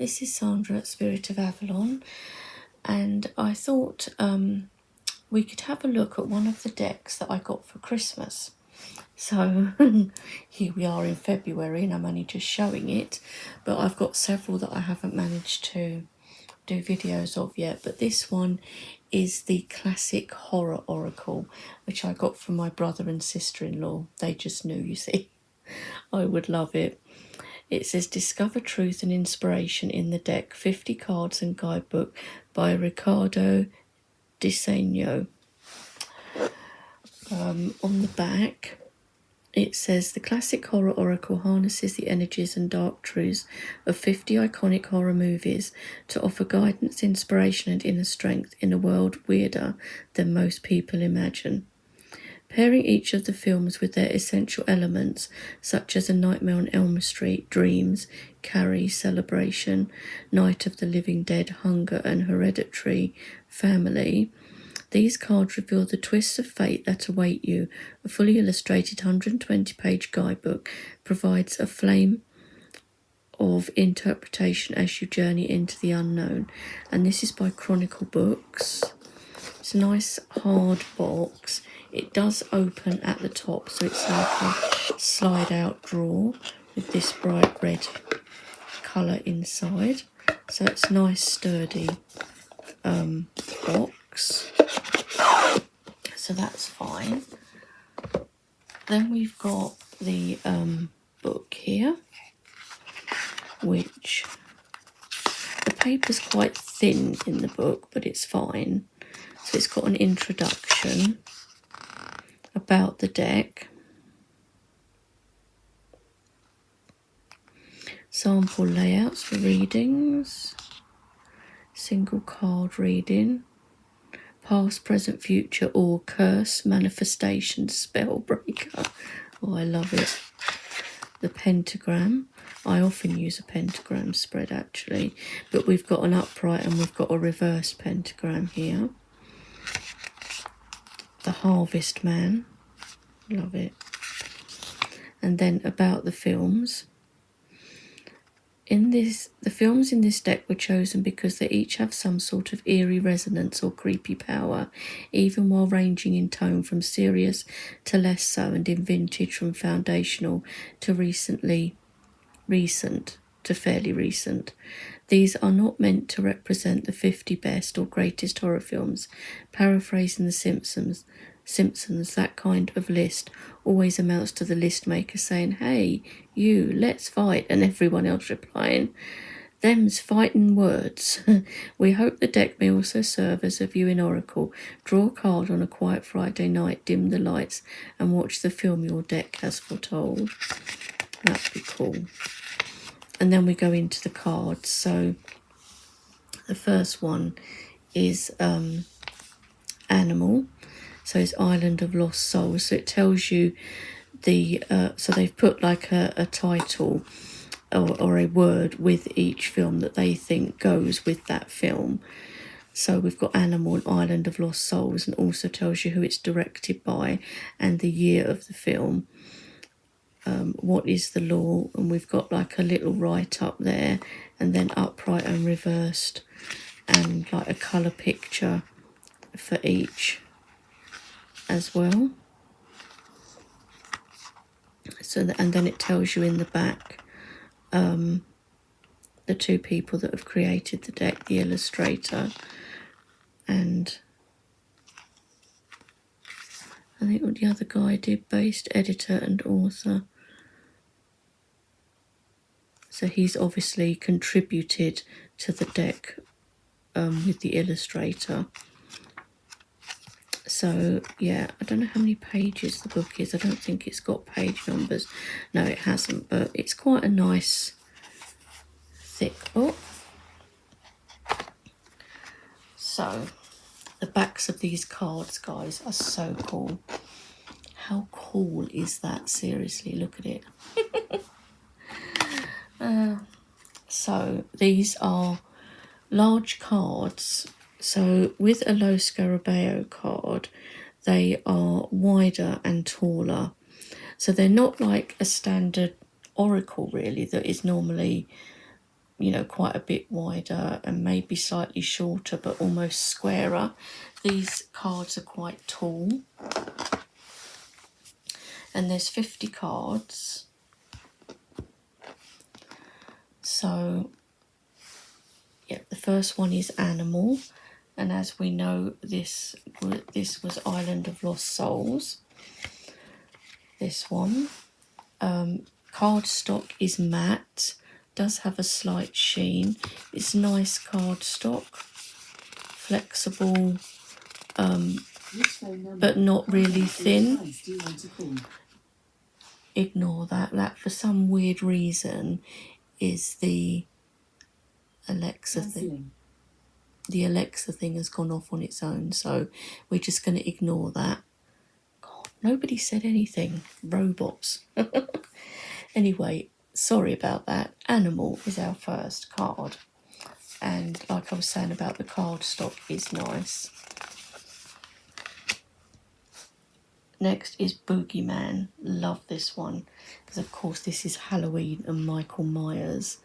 this is Sandra at Spirit of Avalon, and I thought we could have a look at one of the decks that I got for Christmas. So here we are in February and I'm only just showing it, but I've got several that I haven't managed to do videos of yet. But this one is the classic horror oracle, which I got from my brother and sister-in-law. They just knew, you see. I would love it. It says discover truth and inspiration in the deck, 50 cards and guidebook by Ricardo Diseño. On the back it says the classic horror oracle harnesses the energies and dark truths of 50 iconic horror movies to offer guidance, inspiration and inner strength in a world weirder than most people imagine. Pairing each of the films with their essential elements, such as A Nightmare on Elm Street, Dreams, Carrie, Celebration, Night of the Living Dead, Hunger and Hereditary, Family, these cards reveal the twists of fate that await you. A fully illustrated 120-page guidebook provides a flame of interpretation as you journey into the unknown. And this is by Chronicle Books. It's a nice hard box. It does open at the top, so it's like a slide-out drawer with this bright red colour inside. So it's a nice sturdy box. So that's fine. Then we've got the book here, which the paper's quite thin in the book, but it's fine. So it's got an introduction about the deck, sample layouts for readings, single card reading, past, present, future, or curse, manifestation, spell breaker. Oh, I love it. The pentagram. I often use a pentagram spread actually, but we've got an upright and we've got a reversed pentagram here. The Harvest Man. Love it. And then about the films. The films in this deck were chosen because they each have some sort of eerie resonance or creepy power, even while ranging in tone from serious to less so, and in vintage from foundational to recent to fairly recent. These are not meant to represent the 50 best or greatest horror films. Paraphrasing The Simpsons, that kind of list always amounts to the list maker saying, "Hey, you, let's fight," and everyone else replying, "Them's fighting words." We hope the deck may also serve as a viewing oracle. Draw a card on a quiet Friday night, dim the lights, and watch the film your deck has foretold. That'd be cool. And then we go into the cards. So the first one is Animal. So it's Island of Lost Souls. So it tells you the so they've put like a title or a word with each film that they think goes with that film. So we've got Animal and Island of Lost Souls, and also tells you who it's directed by and the year of the film. What is the law? And we've got like a little write up there, and then upright and reversed, and like a colour picture for each as well. So and then it tells you in the back the two people that have created the deck, the illustrator and I think what the other guy did, based editor and author. So he's obviously contributed to the deck with the illustrator. So yeah, I don't know how many pages the book is. I don't think it's got page numbers. No, it hasn't, but it's quite a nice thick book. So the backs of these cards, guys, are so cool. How cool is that? Seriously, look at it. So these are large cards. So with a low Scarabeo card, they are wider and taller. So they're not like a standard oracle really that is normally you know, quite a bit wider and maybe slightly shorter, but almost squarer. These cards are quite tall. And there's 50 cards. So, yeah, the first one is Animal. And as we know, this was Island of Lost Souls. This one. Cardstock is matte. Does have a slight sheen. It's nice cardstock. Flexible, but not really thin. Ignore that. That, for some weird reason, is the Alexa thing. The Alexa thing has gone off on its own, so we're just going to ignore that. God, nobody said anything. Robots. Anyway, sorry about that. Animal is our first card. And like I was saying about the cardstock, is nice. Next is Boogeyman. Love this one. Because, of course, this is Halloween and Michael Myers.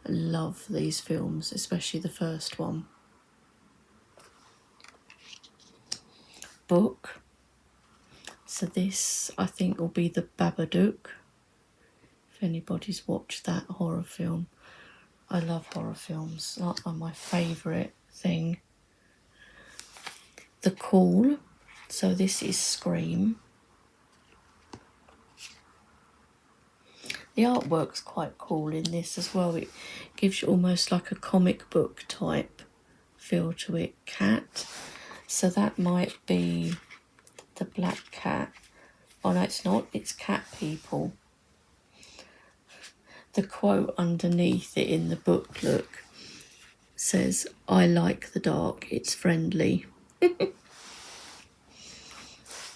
I love these films, especially the first one. Book. So this, I think, will be the Babadook. If anybody's watched that horror film. I love horror films. They are my favourite thing. The Call. So this is Scream. The artwork's quite cool in this as well. It gives you almost like a comic book type feel to it. Cat. So that might be the black cat. Oh no, it's not. It's Cat People. The quote underneath it in the booklet says, "I like the dark, it's friendly."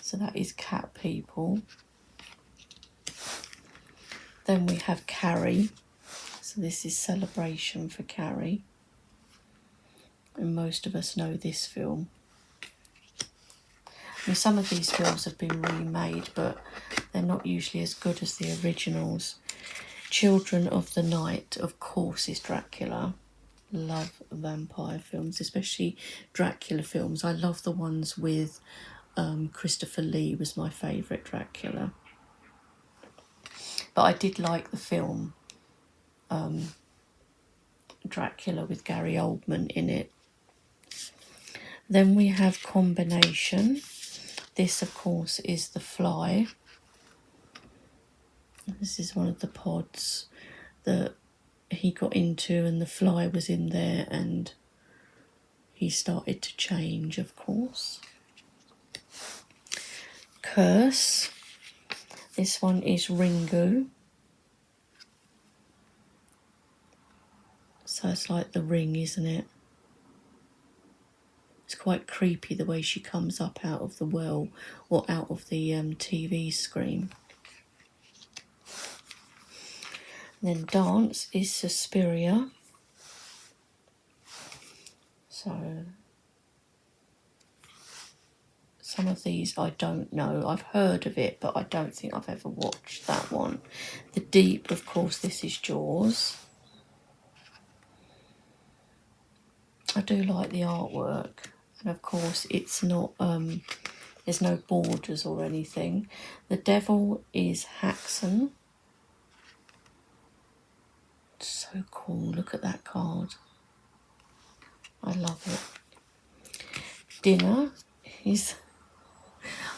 So that is Cat People. Then we have Carrie. So this is Celebration for Carrie. And most of us know this film. I mean, some of these films have been remade, but they're not usually as good as the originals. Children of the Night, of course, is Dracula. Love vampire films, especially Dracula films. I love the ones with Christopher Lee was my favourite Dracula. But I did like the film Dracula with Gary Oldman in it. Then we have Combination. This, of course, is The Fly. This is one of the pods that he got into, and the fly was in there, and he started to change, of course. Curse. This one is Ringu. So it's like The Ring, isn't it? It's quite creepy the way she comes up out of the well or out of the TV screen. And then Dance is Suspiria. So some of these I don't know. I've heard of it, but I don't think I've ever watched that one. The Deep, of course, this is Jaws. I do like the artwork. And of course, it's not, there's no borders or anything. The Devil is Haxan. So cool. Look at that card. I love it. Dinner is...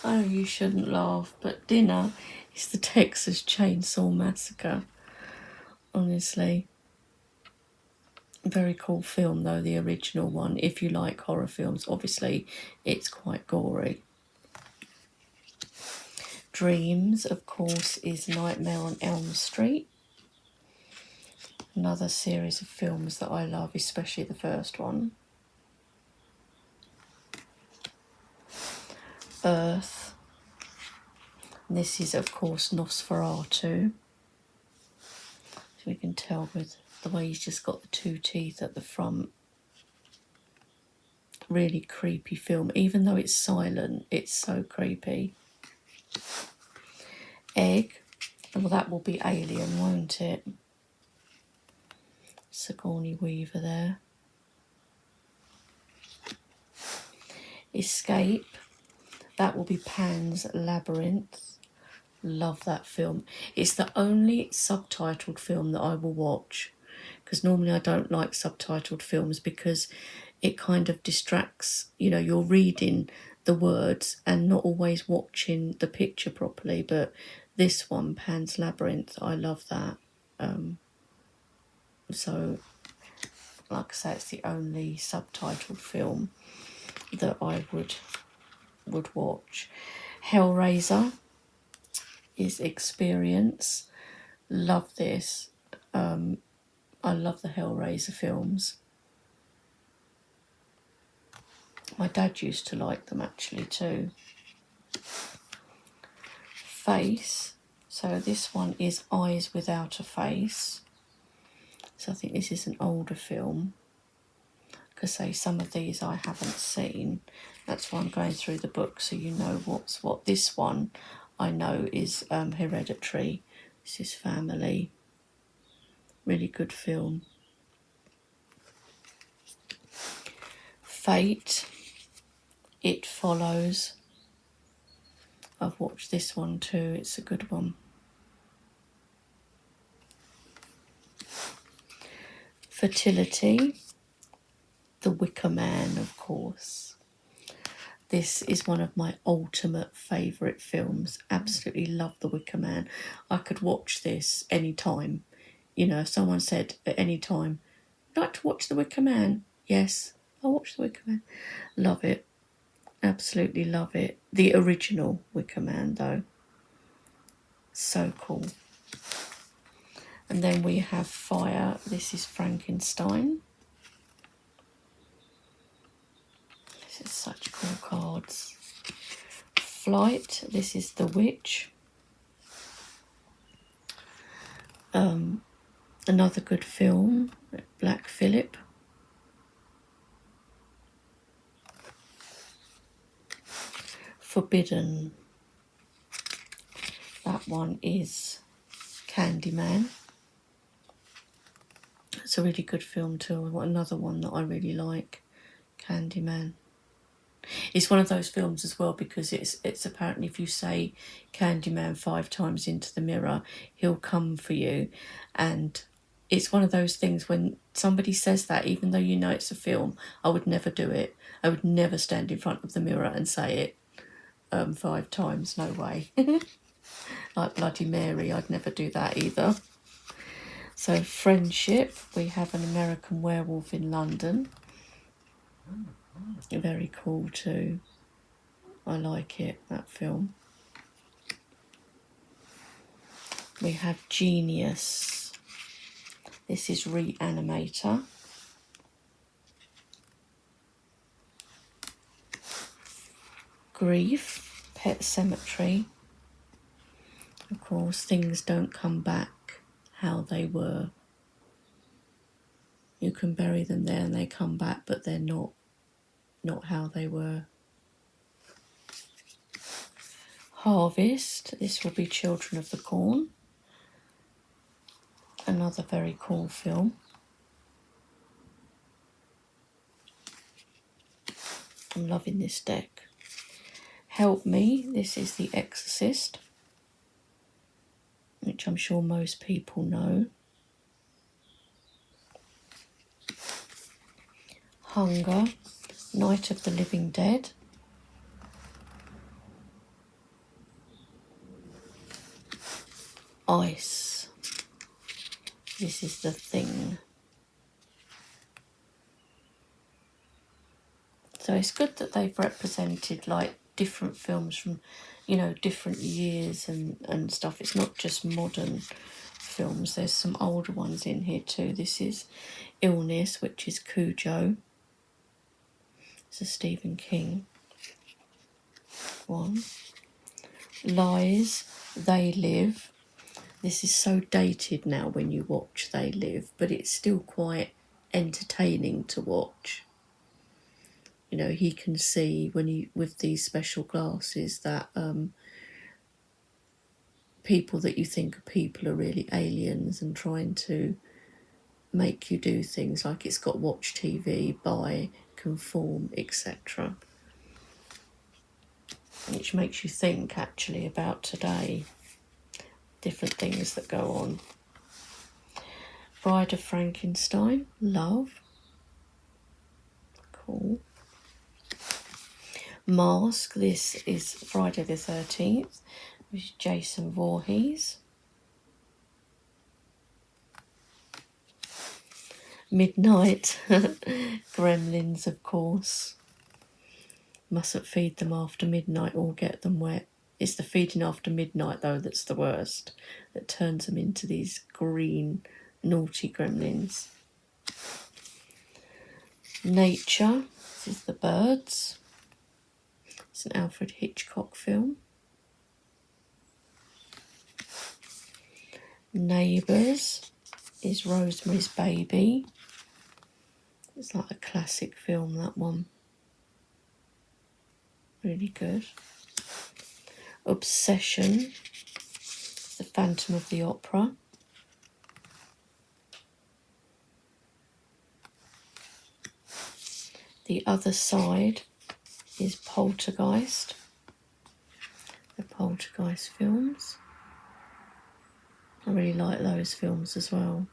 Oh, you shouldn't laugh, but Dinner is the Texas Chainsaw Massacre. Honestly. Very cool film, though, the original one. If you like horror films, obviously, it's quite gory. Dreams, of course, is Nightmare on Elm Street. Another series of films that I love, especially the first one. Earth. And this is, of course, Nosferatu. So we can tell with the way he's just got the two teeth at the front. Really creepy film. Even though it's silent, it's so creepy. Egg. Well, that will be Alien, won't it? Sigourney Weaver there. Escape, that will be Pan's Labyrinth. Love that film. It's the only subtitled film that I will watch, because normally I don't like subtitled films because it kind of distracts. You know, you're reading the words and not always watching the picture properly. But this one, Pan's Labyrinth, I love that. So, like I say, it's the only subtitled film that I would watch. Hellraiser is Experience. Love this. I love the Hellraiser films. My dad used to like them actually too. Face. So this one is Eyes Without a Face. So I think this is an older film. Because say some of these I haven't seen. That's why I'm going through the book so you know what's what. This one I know is Hereditary. This is Family. Really good film. Fate. It Follows. I've watched this one too. It's a good one. Fertility. The Wicker Man, of course. This is one of my ultimate favourite films. Absolutely love The Wicker Man. I could watch this any time. You know, if someone said at any time, "Would you like to watch The Wicker Man?" Yes, I'll watch The Wicker Man. Love it. Absolutely love it. The original Wicker Man, though. So cool. And then we have Fire. This is Frankenstein. This is such cool cards. Flight. This is The Witch. Another good film, Black Phillip. Forbidden. That one is Candyman. It's a really good film too. Another one that I really like, Candyman. It's one of those films as well because it's apparently if you say Candyman 5 times into the mirror, he'll come for you. And it's one of those things when somebody says that, even though you know it's a film, I would never do it. I would never stand in front of the mirror and say it 5 times, no way. Like Bloody Mary, I'd never do that either. So Friendship, we have An American Werewolf in London. Very cool too. I like it, that film. We have Genius. This is Reanimator. Grief, Pet Cemetery. Of course, things don't come back how they were. You can bury them there and they come back, but they're not how they were. Harvest, this will be Children of the Corn. Another very cool film. I'm loving this deck. Help Me, this is The Exorcist, which I'm sure most people know. Hunger, Night of the Living Dead. Ice, this is The Thing. So it's good that they've represented like different films from, you know, different years and stuff. It's not just modern films. There's some older ones in here too. This is Illness, which is Cujo. It's a Stephen King one. Lies, They Live. This is so dated now when you watch They Live, but it's still quite entertaining to watch. You know, he can see when he with these special glasses that people that you think are people are really aliens and trying to make you do things, like it's got watch TV, buy, conform, etc., which makes you think actually about today, different things that go on. Bride of Frankenstein, love, cool. Mask, this is Friday the 13th, which is Jason Voorhees. Midnight, Gremlins, of course. Mustn't feed them after midnight or get them wet. It's the feeding after midnight, though, that's the worst. That turns them into these green, naughty gremlins. Nature, this is The Birds. It's an Alfred Hitchcock film. Neighbours is Rosemary's Baby. It's like a classic film, that one. Really good. Obsession, The Phantom of the Opera. The Other Side is Poltergeist. The Poltergeist films. I really like those films as well.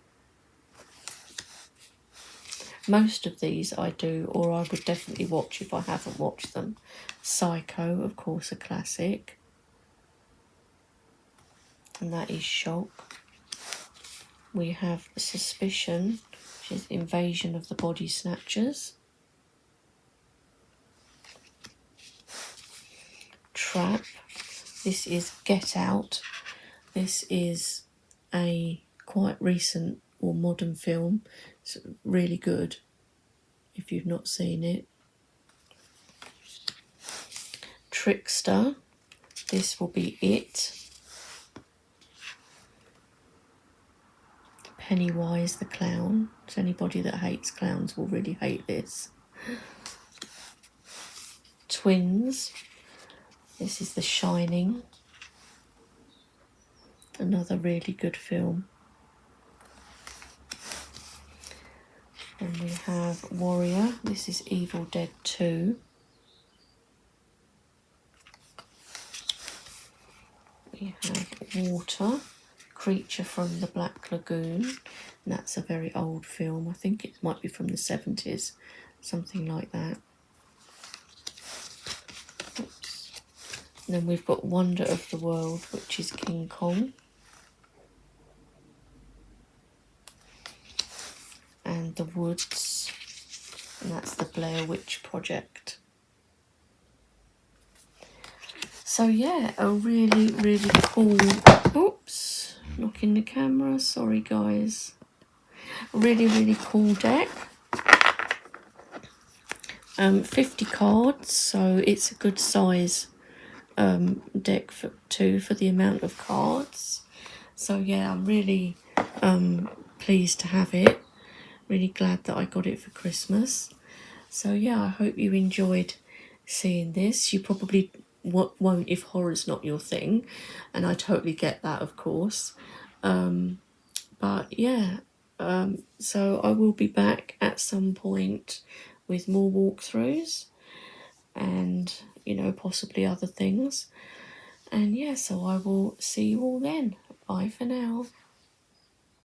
Most of these I do, or I would definitely watch if I haven't watched them. Psycho, of course, a classic. And that is Shock. We have Suspicion, which is Invasion of the Body Snatchers. Trap, this is Get Out. This is a quite recent or modern film. It's really good if you've not seen it. Trickster, this will be It. Pennywise the Clown. So anybody that hates clowns will really hate this. Twins, this is The Shining. Another really good film. And we have Warrior. This is Evil Dead 2. We have Water, Creature from the Black Lagoon. And that's a very old film. I think it might be from the 70s, something like that. Oops. And then we've got Wonder of the World, which is King Kong. And The Woods, and that's the Blair Witch Project. So yeah, a really, really cool, oops, knocking the camera, sorry guys. Really, really cool deck. 50 cards, so it's a good size deck for the amount of cards. So yeah, I'm really pleased to have it. Really glad that I got it for Christmas. So yeah, I hope you enjoyed seeing this. You probably won't if horror's not your thing, and I totally get that, of course. But yeah, so I will be back at some point with more walkthroughs and, you know, possibly other things. And yeah, so I will see you all then. Bye for now.